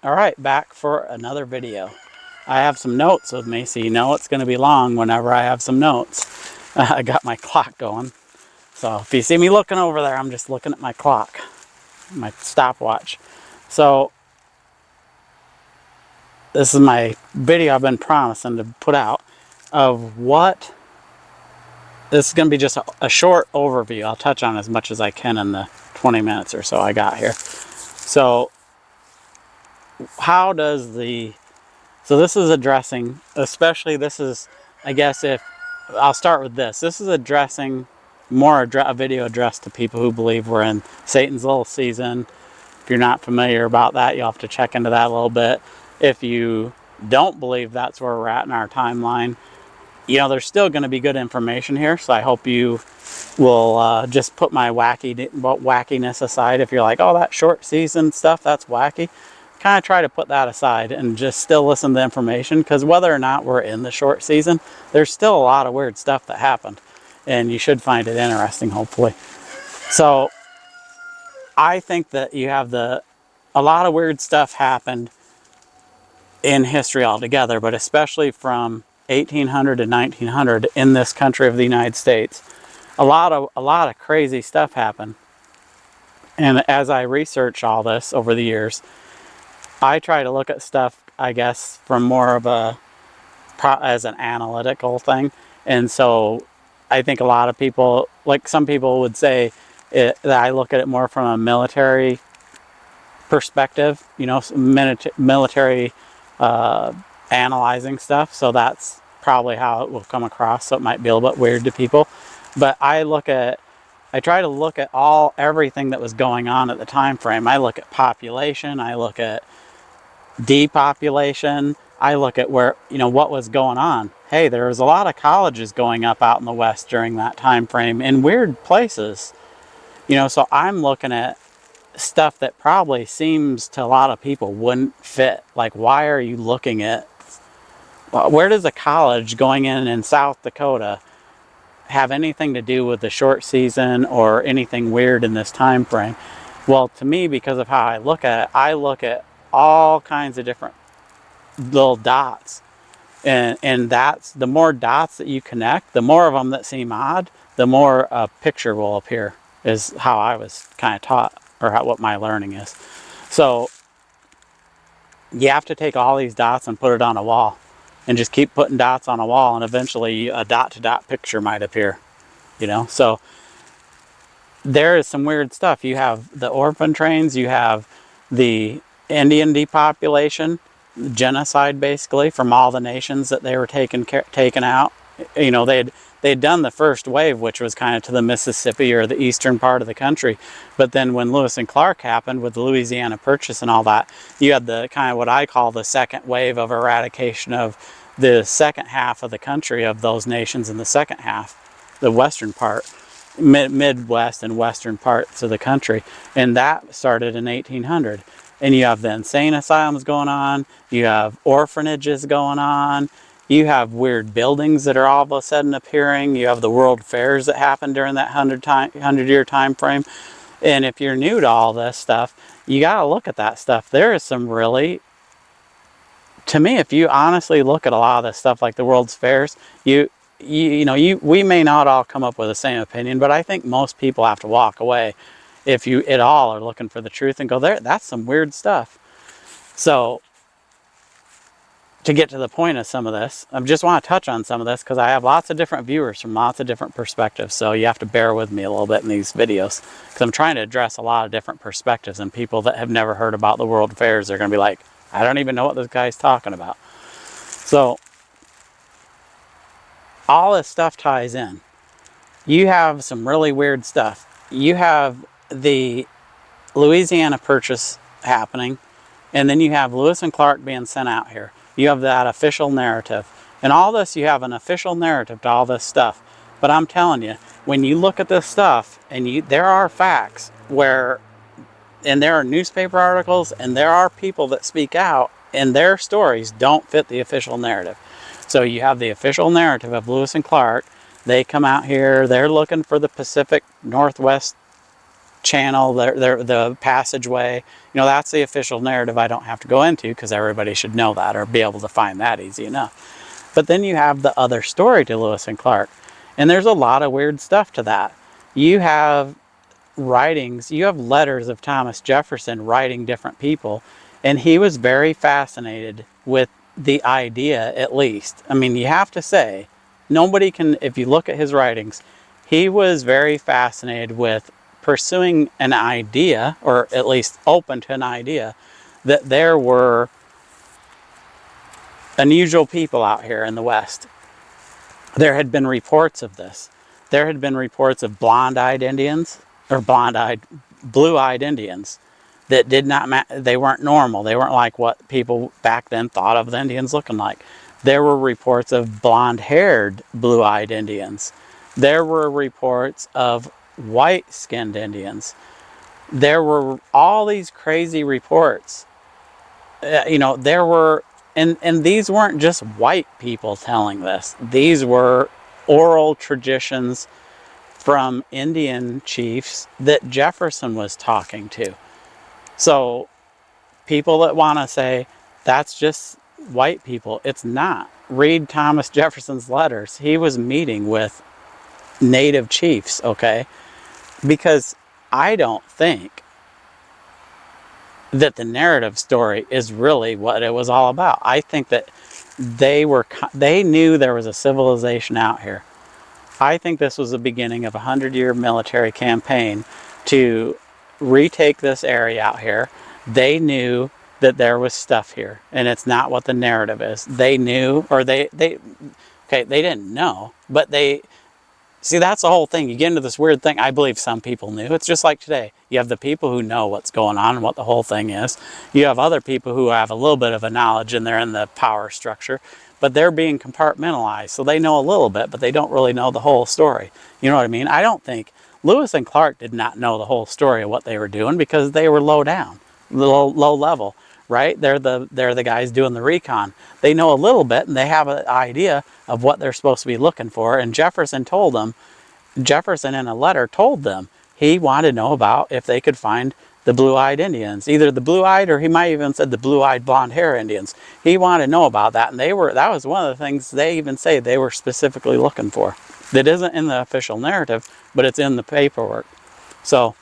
All right, back for another video. I have some notes with me, so you know it's going to be long whenever I have some notes. I got my clock going. So if you see me looking over there, I'm just looking at my clock, my stopwatch. So this is my video I've been promising to put out of what... This is going to be just a short overview. I'll touch on as much as I can in the 20 minutes or so I got here. So how does the... So this is addressing, especially this is, I guess if, I'll start with this. This is addressing more a video addressed to people who believe we're in Satan's little season. If you're not familiar about that, you'll have to check into that a little bit. If you don't believe that's where we're at in our timeline, you know, there's still going to be good information here. So I hope you will just put my wackiness aside. If you're like, oh, that short season stuff, that's wacky. Kind of try to put that aside and just still listen to the information, because whether or not we're in the short season, there's still a lot of weird stuff that happened, and you should find it interesting, hopefully. So I think that you have a lot of weird stuff happened in history altogether, but especially from 1800 to 1900 in this country of the United States, a lot of crazy stuff happened. And as I research all this over the years, I try to look at stuff, I guess, from more of as an analytical thing. And so I think a lot of people, like some people would say that I look at it more from a military perspective, you know, military analyzing stuff. So that's probably how it will come across. So it might be a little bit weird to people. But I try to look at everything that was going on at the time frame. I look at population, I look at depopulation, I look at where, you know, what was going on. Hey, there was a lot of colleges going up out in the West during that time frame in weird places, you know. So I'm looking at stuff that probably seems to a lot of people wouldn't fit. Like, why are you looking at, where does a college going in South Dakota have anything to do with the short season or anything weird in this time frame? Well, to me, because of how I look at all kinds of different little dots, and that's, the more dots that you connect, the more of them that seem odd, the more a picture will appear, is how I was kind of taught, or what my learning is. So you have to take all these dots and put it on a wall, and just keep putting dots on a wall, and eventually a dot-to-dot picture might appear, you know. So there is some weird stuff. You have the orphan trains, you have the Indian depopulation, genocide basically, from all the nations that they were taken out. You know, they'd done the first wave, which was kind of to the Mississippi or the eastern part of the country. But then when Lewis and Clark happened with the Louisiana Purchase and all that, you had the kind of what I call the second wave of eradication of the second half of the country, of those nations in the second half, the western part, Midwest and western parts of the country. And that started in 1800. And you have the insane asylums going on, you have orphanages going on, you have weird buildings that are all of a sudden appearing, you have the world fairs that happened during that 100-year time frame. And if you're new to all this stuff, you got to look at that stuff. There is some really, to me, if you honestly look at a lot of this stuff, like the world's fairs, we may not all come up with the same opinion, but I think most people have to walk away, if you at all are looking for the truth, and go, that's some weird stuff. So to get to the point of some of this, I just want to touch on some of this, because I have lots of different viewers from lots of different perspectives. So you have to bear with me a little bit in these videos, because I'm trying to address a lot of different perspectives, and people that have never heard about the world fairs are going to be like, I don't even know what this guy's talking about. So all this stuff ties in. You have some really weird stuff. You have the Louisiana Purchase happening, and then you have Lewis and Clark being sent out here. You have that official narrative. And all this, you have an official narrative to all this stuff. But I'm telling you, when you look at this stuff, and there are facts and there are newspaper articles, and there are people that speak out, and their stories don't fit the official narrative. So you have the official narrative of Lewis and Clark. They come out here, they're looking for the Pacific Northwest channel, the passageway. You know, that's the official narrative I don't have to go into because everybody should know that or be able to find that easy enough. But then you have the other story to Lewis and Clark, and there's a lot of weird stuff to that. You have writings, you have letters of Thomas Jefferson writing different people, and he was very fascinated with the idea, at least. I mean, you have to say, nobody can, if you look at his writings, he was very fascinated with pursuing an idea, or at least open to an idea, that there were unusual people out here in the West. There had been reports of this. There had been reports of blonde-eyed Indians, or blue-eyed Indians that did not, they weren't normal. They weren't like what people back then thought of the Indians looking like. There were reports of blonde-haired, blue-eyed Indians. There were reports of white-skinned Indians. There were all these crazy reports. You know, there were, and these weren't just white people telling this. These were oral traditions from Indian chiefs that Jefferson was talking to. So people that want to say that's just white people, it's not. Read Thomas Jefferson's letters. He was meeting with native chiefs, okay? Because I don't think that the narrative story is really what it was all about. I think that they knew there was a civilization out here. I think this was the beginning of a 100-year military campaign to retake this area out here. They knew that there was stuff here, and it's not what the narrative is. They knew, or they didn't know, but see, that's the whole thing. You get into this weird thing. I believe some people knew. It's just like today. You have the people who know what's going on and what the whole thing is. You have other people who have a little bit of a knowledge and they're in the power structure, but they're being compartmentalized. So they know a little bit, but they don't really know the whole story. You know what I mean? I don't think Lewis and Clark did not know the whole story of what they were doing because they were low down, low level, right? They're the guys doing the recon. They know a little bit and they have an idea of what they're supposed to be looking for. And Jefferson in a letter told them he wanted to know about if they could find the blue-eyed Indians, either the blue-eyed, or he might even said the blue-eyed blonde hair Indians. He wanted to know about that, and that was one of the things they even say they were specifically looking for. That isn't in the official narrative, but it's in the paperwork. So,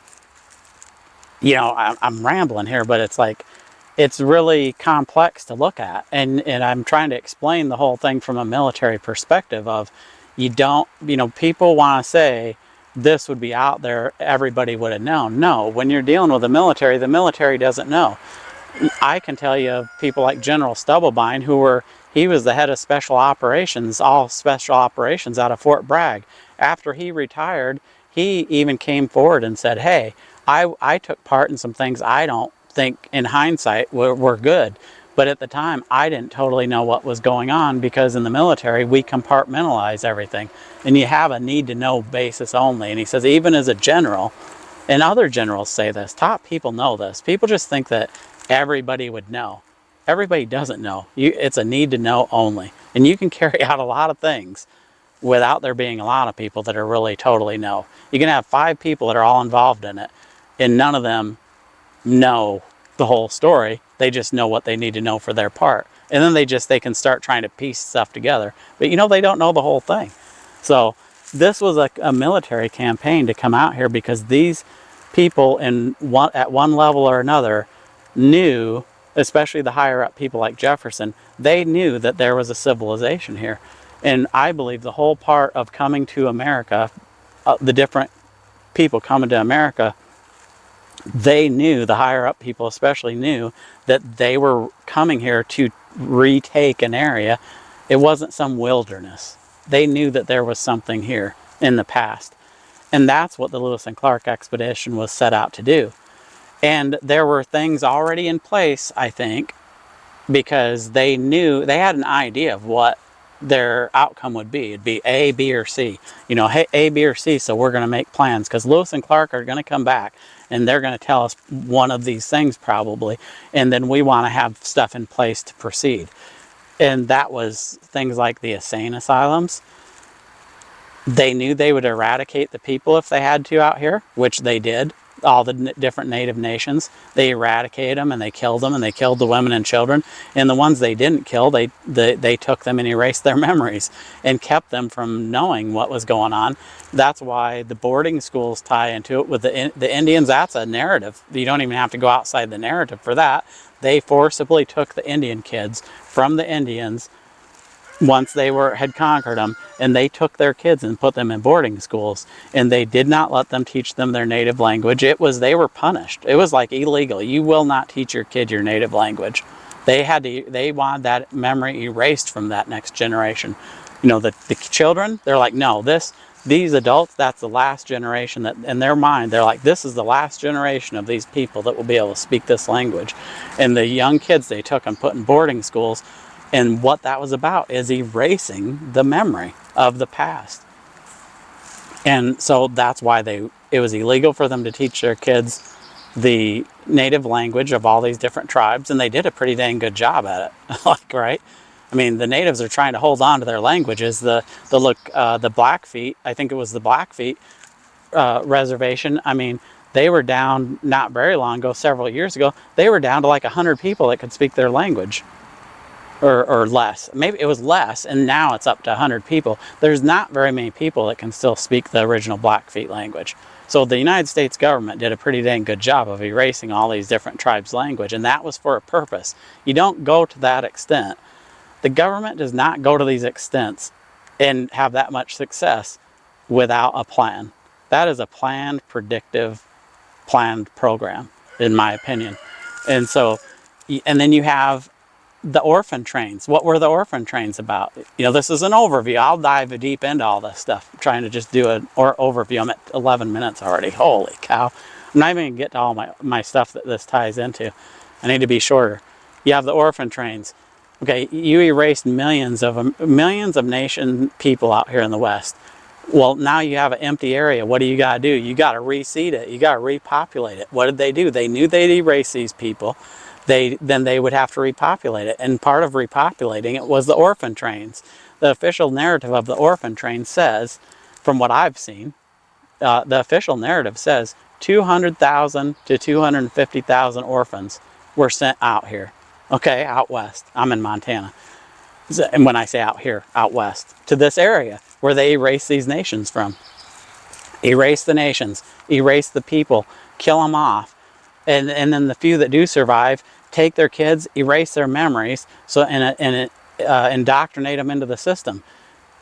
you know, I'm rambling here, but it's like, it's really complex to look at, and I'm trying to explain the whole thing from a military perspective of, people want to say this would be out there, everybody would have known. No, when you're dealing with the military doesn't know. I can tell you of people like General Stubblebine, he was the head of special operations, all special operations out of Fort Bragg. After he retired, he even came forward and said, hey, I took part in some things I don't think in hindsight were good. But at the time, I didn't totally know what was going on because in the military, we compartmentalize everything. And you have a need-to-know basis only. And he says, even as a general, and other generals say this, top people know this. People just think that everybody would know. Everybody doesn't know. It's a need-to-know only. And you can carry out a lot of things without there being a lot of people that are really totally know. You can have 5 people that are all involved in it, and none of them know the whole story. They just know what they need to know for their part, and then they can start trying to piece stuff together, but they don't know the whole thing. So this was a military campaign to come out here because these people at one level or another knew, especially the higher up people like Jefferson, they knew that there was a civilization here. And I believe the whole part of coming to America, the different people coming to America, they knew, the higher up people especially knew, that they were coming here to retake an area. It wasn't some wilderness. They knew that there was something here in the past. And that's what the Lewis and Clark expedition was set out to do. And there were things already in place, I think, because they had an idea of what their outcome would be. It'd be A, B, or C. Hey, A, B, or C, so we're going to make plans because Lewis and Clark are going to come back and they're going to tell us one of these things probably, and then we want to have stuff in place to proceed. And that was things like the insane asylums. They knew they would eradicate the people if they had to out here, which they did. all the different native nations. They eradicated them and they killed them, and they killed the women and children. And the ones they didn't kill, they took them and erased their memories and kept them from knowing what was going on. That's why the boarding schools tie into it with the Indians. That's a narrative. You don't even have to go outside the narrative for that. They forcibly took the Indian kids from the Indians once they had conquered them, and they took their kids and put them in boarding schools, and they did not let them teach them their native language. They were punished. It was like illegal. You will not teach your kid your native language. They wanted that memory erased from that next generation. The children, they're like, no, these adults, that's the last generation. That in their mind, they're like, this is the last generation of these people that will be able to speak this language. And the young kids they took and put in boarding schools. And what that was about is erasing the memory of the past. And so that's why it was illegal for them to teach their kids the native language of all these different tribes, and they did a pretty dang good job at it. Right? I mean, the natives are trying to hold on to their languages. The Blackfeet, I think it was the Blackfeet reservation. I mean, they were down not very long ago, several years ago. They were down to like 100 people that could speak their language. Or less. Maybe it was less, and now it's up to 100 people. There's not very many people that can still speak the original Blackfeet language. So the United States government did a pretty dang good job of erasing all these different tribes' language, and that was for a purpose. You don't go to that extent. The government does not go to these extents and have that much success without a plan. That is a planned, predictive, planned program, in my opinion. And so, and then you have the Orphan Trains. What were the Orphan Trains about? This is an overview. I'll dive deep into all this stuff. I'm trying to just do an overview. I'm at 11 minutes already. Holy cow. I'm not even going to get to all my stuff that this ties into. I need to be shorter. You have the Orphan Trains. Okay, you erased millions of nation people out here in the West. Well, now you have an empty area. What do? You got to do? You got to reseed it. You got to repopulate it. What did they do? They knew they'd erase these people. Then they would have to repopulate it. And part of repopulating it was the Orphan Trains. The official narrative of the Orphan Train says, from what I've seen, the official narrative says 200,000 to 250,000 orphans were sent out here. Okay, out west. I'm in Montana. And when I say out here, out west, to this area where they erase these nations from. Erase the nations, erase the people, kill them off. And then the few that do survive, take their kids, erase their memories, and indoctrinate them into the system.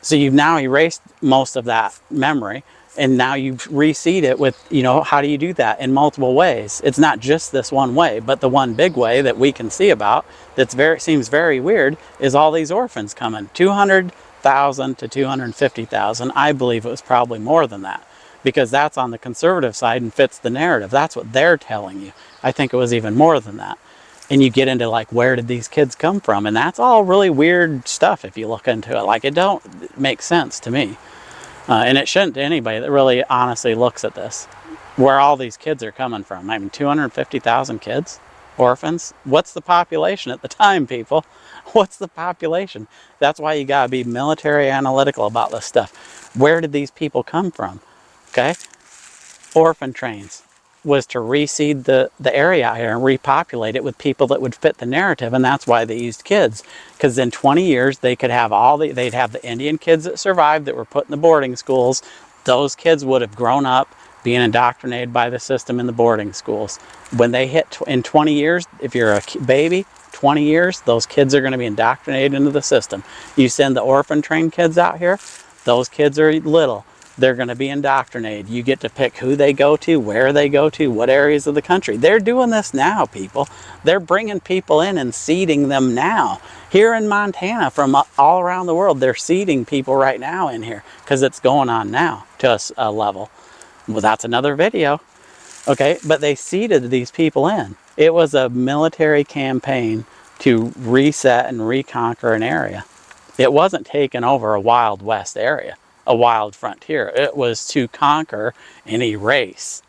So you've now erased most of that memory, and now you've reseed it with, how do you do that? In multiple ways. It's not just this one way, but the one big way that we can see about seems very weird is all these orphans coming. 200,000 to 250,000. I believe it was probably more than that, because that's on the conservative side and fits the narrative. That's what they're telling you. I think it was even more than that. And you get into like, where did these kids come from? And that's all really weird stuff if you look into it. Like, it don't make sense to me. And it shouldn't to anybody that really honestly looks at this. Where all these kids are coming from. I mean, 250,000 kids? Orphans? What's the population at the time, people? What's the population? That's why you gotta be military analytical about this stuff. Where did these people come from? Okay? Orphan Trains was to reseed the area out here and repopulate it with people that would fit the narrative, and that's why they used kids. Because in 20 years they could have they'd have the Indian kids that survived that were put in the boarding schools. Those kids would have grown up being indoctrinated by the system in the boarding schools. When they hit in 20 years, if you're a baby, 20 years, those kids are going to be indoctrinated into the system. You send the Orphan Train kids out here, those kids are little. They're going to be indoctrinated. You get to pick who they go to, where they go to, what areas of the country. They're doing this now, people. They're bringing people in and seeding them now. Here in Montana, from all around the world, they're seeding people right now in here because it's going on now to a level. Well, that's another video. Okay, but they seeded these people in. It was a military campaign to reset and reconquer an area. It wasn't taking over a Wild West area, a wild frontier. It was to conquer and erase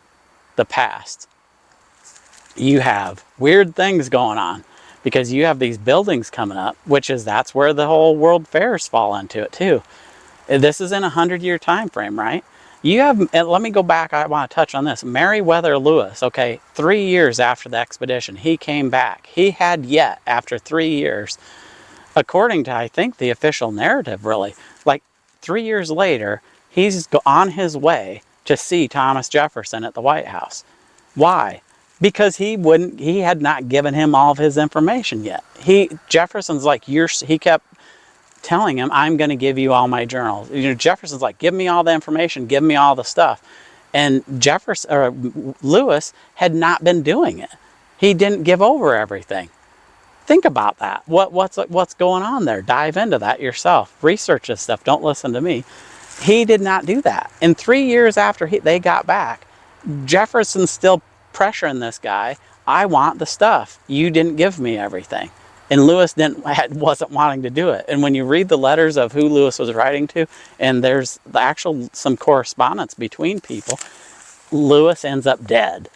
the past. You have weird things going on because you have these buildings coming up, that's where the whole world fairs fall into it too. This is in a 100-year time frame, right? You have, and let me go back, I want to touch on this. Meriwether Lewis, okay, 3 years after the expedition, he came back. He had yet, after 3 years, according to, I think, the official narrative, really, like 3 years later, he's on his way to see Thomas Jefferson at the White House. Why? Because he had not given him all of his information yet. Jefferson's like, he kept telling him, I'm going to give you all my journals. Jefferson's like, give me all the information, give me all the stuff. And Lewis had not been doing it. He didn't give over everything. Think about that. What's going on there? Dive into that yourself. Research this stuff. Don't listen to me. He did not do that. And 3 years after they got back, Jefferson's still pressuring this guy. I want the stuff. You didn't give me everything. And Lewis wasn't wanting to do it. And when you read the letters of who Lewis was writing to, and there's some correspondence between people, Lewis ends up dead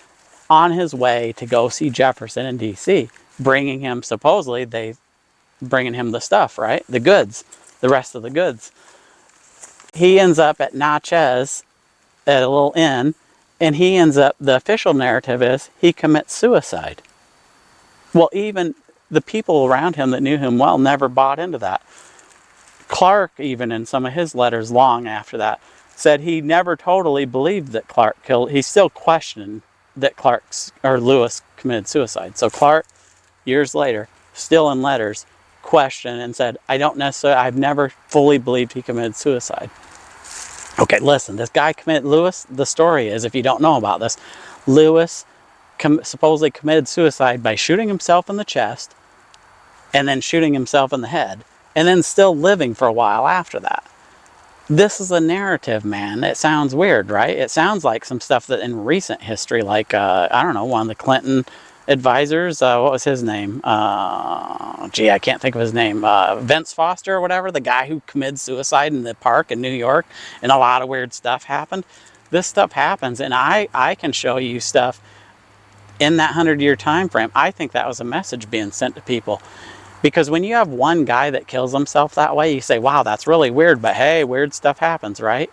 on his way to go see Jefferson in D.C., bringing him the stuff, right? The goods, the rest of the goods. He ends up at Natchez at a little inn, and the official narrative is he commits suicide. Well, even the people around him that knew him well never bought into that. Clark, even in some of his letters long after that, said he never totally believed that Clark killed. He still questioned that Lewis committed suicide. So Clark, years later, still in letters, questioned and said, I've never fully believed he committed suicide. Okay, listen, this guy Lewis, the story is, if you don't know about this, Lewis supposedly committed suicide by shooting himself in the chest and then shooting himself in the head, and then still living for a while after that. This is a narrative, man. It sounds weird, right? It sounds like some stuff that in recent history, like, I don't know, one of the Clinton advisors, what was his name? I can't think of his name. Vince Foster or whatever, the guy who committed suicide in the park in New York, and a lot of weird stuff happened. This stuff happens, and I can show you stuff in that 100-year time frame. I think that was a message being sent to people. Because when you have one guy that kills himself that way, you say, wow, that's really weird, but hey, weird stuff happens, right?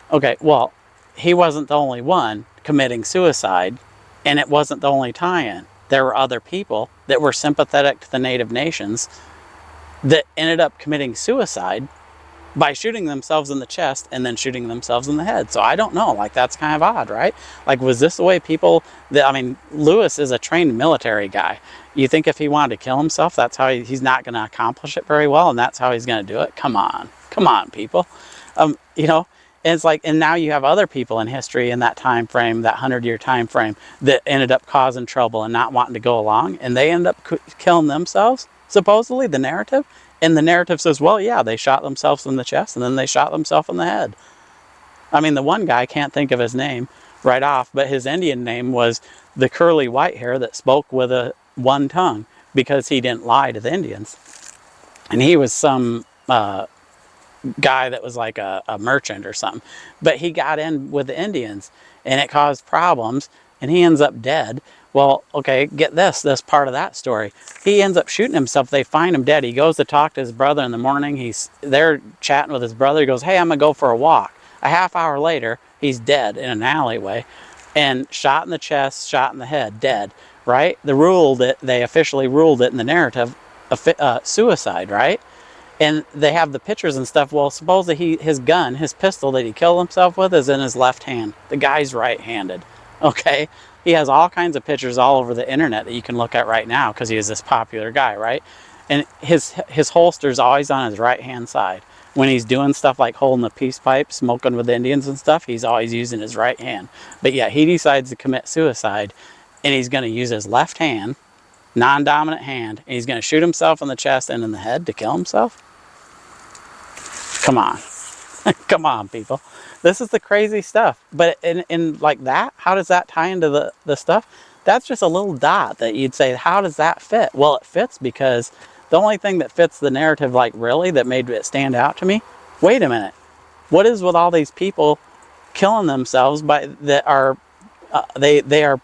Okay, well, he wasn't the only one committing suicide, and it wasn't the only tie-in. There were other people that were sympathetic to the native nations that ended up committing suicide by shooting themselves in the chest and then shooting themselves in the head. So I don't know, like, that's kind of odd, right? Like, was this the way Lewis is a trained military guy. You think if he wanted to kill himself, that's how he's not going to accomplish it very well, and that's how he's going to do it? Come on, people. And it's like, and now you have other people in history in that time frame, that 100-year time frame, that ended up causing trouble and not wanting to go along, and they end up killing themselves, supposedly, the narrative. And the narrative says, well, yeah, they shot themselves in the chest and then they shot themselves in the head. I mean, the one guy, can't think of his name right off, but his Indian name was the curly white hair that spoke with one tongue, because he didn't lie to the Indians. And he was some guy that was like a merchant or something. But he got in with the Indians and it caused problems, and he ends up dead. Well, okay, get this part of that story. He ends up shooting himself. They find him dead. He goes to talk to his brother in the morning. He's there chatting with his brother. He goes, hey, I'm going to go for a walk. A half hour later, he's dead in an alleyway, and shot in the chest, shot in the head, dead, right? They officially ruled it in the narrative, suicide, right? And they have the pictures and stuff. Well, supposedly his pistol that he killed himself with is in his left hand. The guy's right-handed, okay? He has all kinds of pictures all over the internet that you can look at right now, because he is this popular guy, right? And his holster's always on his right-hand side. When he's doing stuff like holding the peace pipe, smoking with the Indians and stuff, he's always using his right hand. But yeah, he decides to commit suicide, and he's going to use his left hand, non-dominant hand, and he's going to shoot himself in the chest and in the head to kill himself. Come on. Come on, people. This is the crazy stuff. But in like that, how does that tie into the stuff? That's just a little dot that you'd say, how does that fit? Well, it fits because the only thing that fits the narrative, like really, that made it stand out to me, wait a minute. What is with all these people killing themselves they are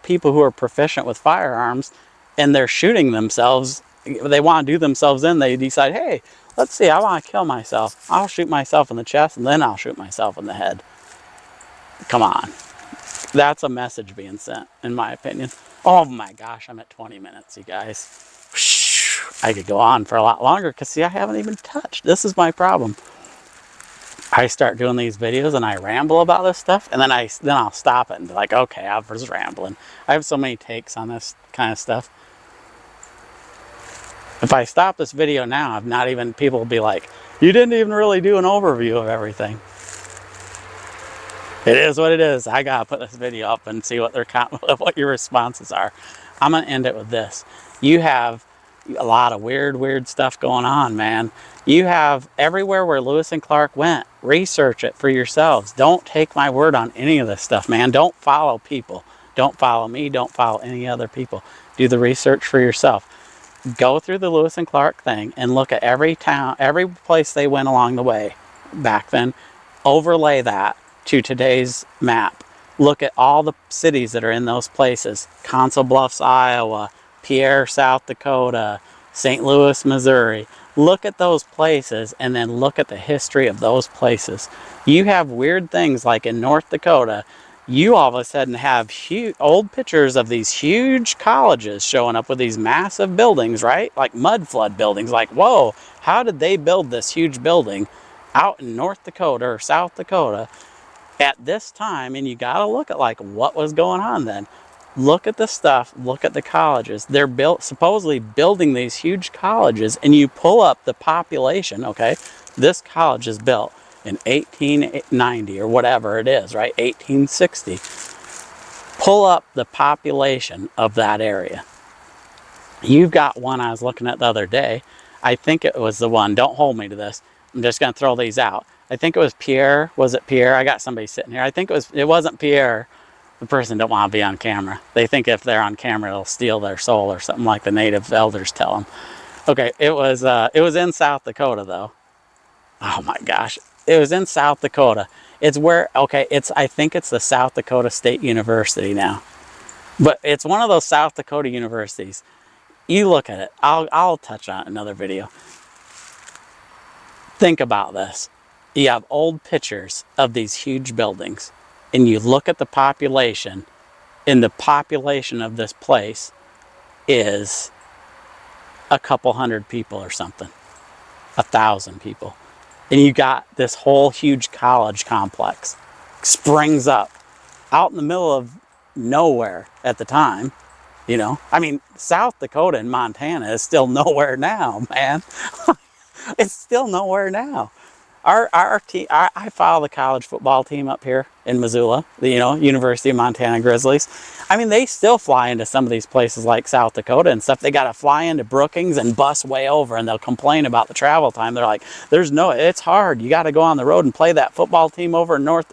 people who are proficient with firearms, and they're shooting themselves. They want to do themselves in. They decide, hey, let's see, I want to kill myself. I'll shoot myself in the chest, and then I'll shoot myself in the head. Come on. That's a message being sent, in my opinion. Oh my gosh, I'm at 20 minutes, you guys. I could go on for a lot longer because, see, I haven't even touched. This is my problem. I start doing these videos and I ramble about this stuff, and then I'll stop it and be like, okay, I was rambling. I have so many takes on this kind of stuff. If I stop this video now, people will be like, you didn't even really do an overview of everything. It is what it is. I gotta put this video up and see what what your responses are. I'm gonna end it with this. You have a lot of weird stuff going on, man. You have everywhere where Lewis and Clark went. Research it for yourselves. Don't take my word on any of this stuff, man. Don't follow people. Don't follow me. Don't follow any other people. Do the research for yourself. Go through the Lewis and Clark thing and look at every town, every place they went along the way back then. Overlay that to today's map. Look at all the cities that are in those places. Council Bluffs, Iowa, Pierre, South Dakota, St. Louis, Missouri. Look at those places and then look at the history of those places. You have weird things like in North Dakota, you all of a sudden have old pictures of these huge colleges showing up with these massive buildings, right? Like mud flood buildings. Like, whoa, how did they build this huge building out in North Dakota or South Dakota at this time? And you got to look at like what was going on then. Look at the stuff, look at the colleges. They're supposedly building these huge colleges, and you pull up the population, okay? This college is built in 1890 or whatever it is, right? 1860. Pull up the population of that area. You've got one I was looking at the other day. I think it was the one, don't hold me to this. I'm just gonna throw these out. I think it was Pierre. Was it Pierre? I got somebody sitting here. I think it wasn't Pierre. The person don't want to be on camera. They think if they're on camera, it'll steal their soul or something like the native elders tell them. Okay, it was in South Dakota though. Oh my gosh, it was in South Dakota. It's where, okay, I think it's the South Dakota State University now. But it's one of those South Dakota universities. You look at it. I'll touch on it in another video. Think about this. You have old pictures of these huge buildings, and you look at the population, and the population of this place is a couple hundred people or something, 1,000 people. And you got this whole huge college complex springs up out in the middle of nowhere at the time. You know, I mean, South Dakota and Montana is still nowhere now, man. It's still nowhere now. Our team, I follow the college football team up here in Missoula, the University of Montana Grizzlies. I mean, they still fly into some of these places like South Dakota and stuff. They got to fly into Brookings and bus way over, and they'll complain about the travel time. They're like, it's hard. You got to go on the road and play that football team over in North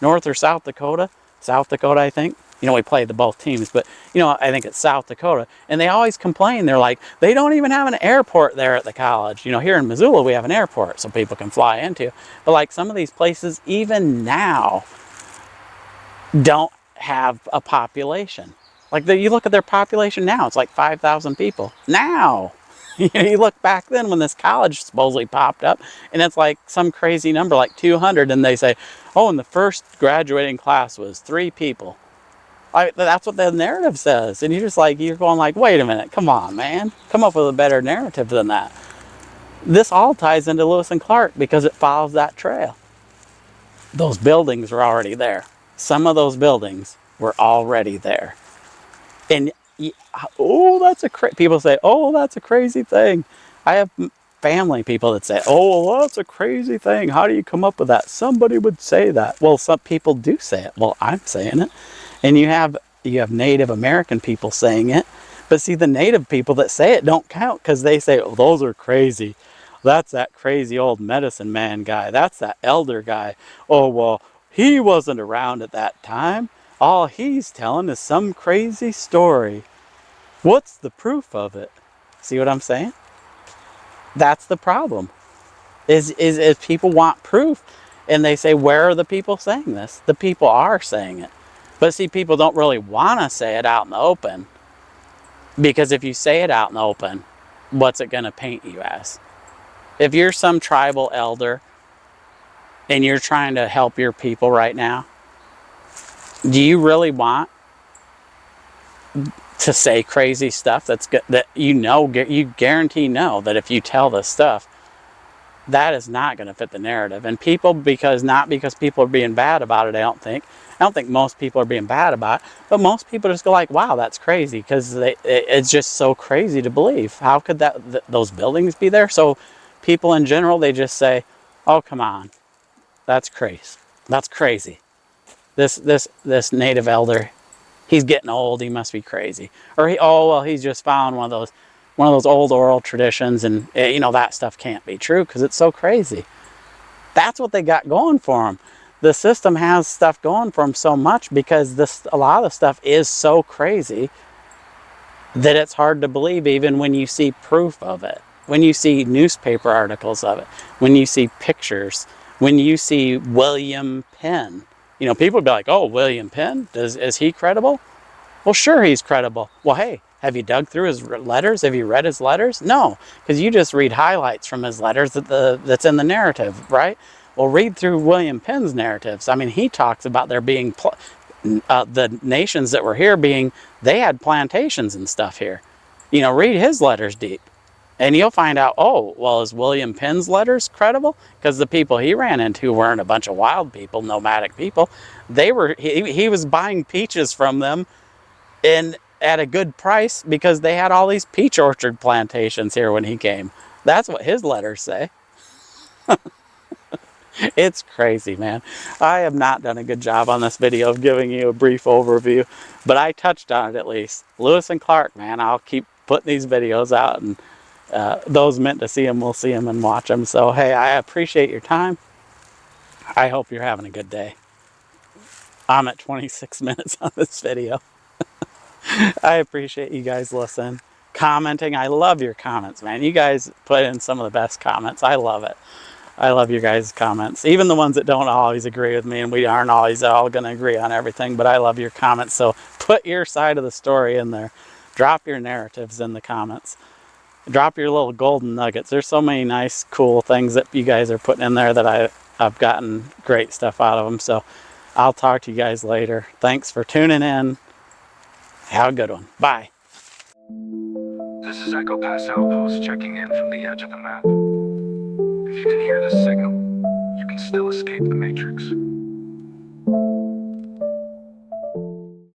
or South Dakota. South Dakota, I think. We played the both teams, but, I think it's South Dakota. And they always complain. They're like, they don't even have an airport there at the college. Here in Missoula, we have an airport so people can fly into. But like some of these places, even now, don't have a population. Like you look at their population now, it's like 5,000 people. Now, you look back then when this college supposedly popped up, and it's like some crazy number, like 200. And they say, oh, and the first graduating class was 3 people. That's what the narrative says. And you're going like, wait a minute, come on, man. Come up with a better narrative than that. This all ties into Lewis and Clark because it follows that trail. Those buildings were already there. Some of those buildings were already there. And, people say, oh, that's a crazy thing. I have family people that say, oh, well, that's a crazy thing. How do you come up with that? Somebody would say that. Well, some people do say it. Well, I'm saying it. And you have Native American people saying it. But see, the Native people that say it don't count because they say, oh, those are crazy. That's that crazy old medicine man guy. That's that elder guy. Oh, well, he wasn't around at that time. All he's telling is some crazy story. What's the proof of it? See what I'm saying? That's the problem. Is people want proof. And they say, where are the people saying this? The people are saying it. But see, people don't really want to say it out in the open. Because if you say it out in the open, what's it going to paint you as? If you're some tribal elder and you're trying to help your people right now, Do you really want to say crazy stuff that's good, that you guarantee that if you tell this stuff, that is not going to fit the narrative? And people, not because people are being bad about it, I don't think most people are being bad about it, but most people just go like, wow, that's crazy, because it's just so crazy to believe. How could those buildings be there? So people in general, they just say, oh, come on, that's crazy. That's crazy. This native elder, he's getting old, he must be crazy. Or he's just found one of those old oral traditions, and that stuff can't be true because it's so crazy. That's what they got going for them. The system has stuff going for them so much because a lot of the stuff is so crazy that it's hard to believe, even when you see proof of it, when you see newspaper articles of it, when you see pictures, when you see William Penn. People would be like, oh, William Penn, is he credible? Well, sure, he's credible. Well, hey, have you dug through his letters? Have you read his letters? No, because you just read highlights from his letters that's in the narrative, right? Well, read through William Penn's narratives. I mean, he talks about there being the nations that were here they had plantations and stuff here. Read his letters deep. And you'll find out, oh, well, is William Penn's letters credible? Because the people he ran into weren't a bunch of wild people, nomadic people. He was buying peaches from them at a good price because they had all these peach orchard plantations here when he came. That's what his letters say. It's crazy, man. I have not done a good job on this video of giving you a brief overview, but I touched on it at least. Lewis and Clark, man, I'll keep putting these videos out, and those meant to see them will see them and watch them. So, hey, I appreciate your time. I hope you're having a good day. I'm at 26 minutes on this video. I appreciate you guys listening, commenting. I love your comments, man. You guys put in some of the best comments. I love it. I love your guys' comments, even the ones that don't always agree with me, and we aren't always all going to agree on everything, but I love your comments. So put your side of the story in there. Drop your narratives in the comments. Drop your little golden nuggets. There's so many nice, cool things that you guys are putting in there that I've gotten great stuff out of them. So I'll talk to you guys later. Thanks for tuning in. Have a good one. Bye. This is Echo Pass Outpost checking in from the edge of the map. If you can hear this signal, you can still escape the Matrix.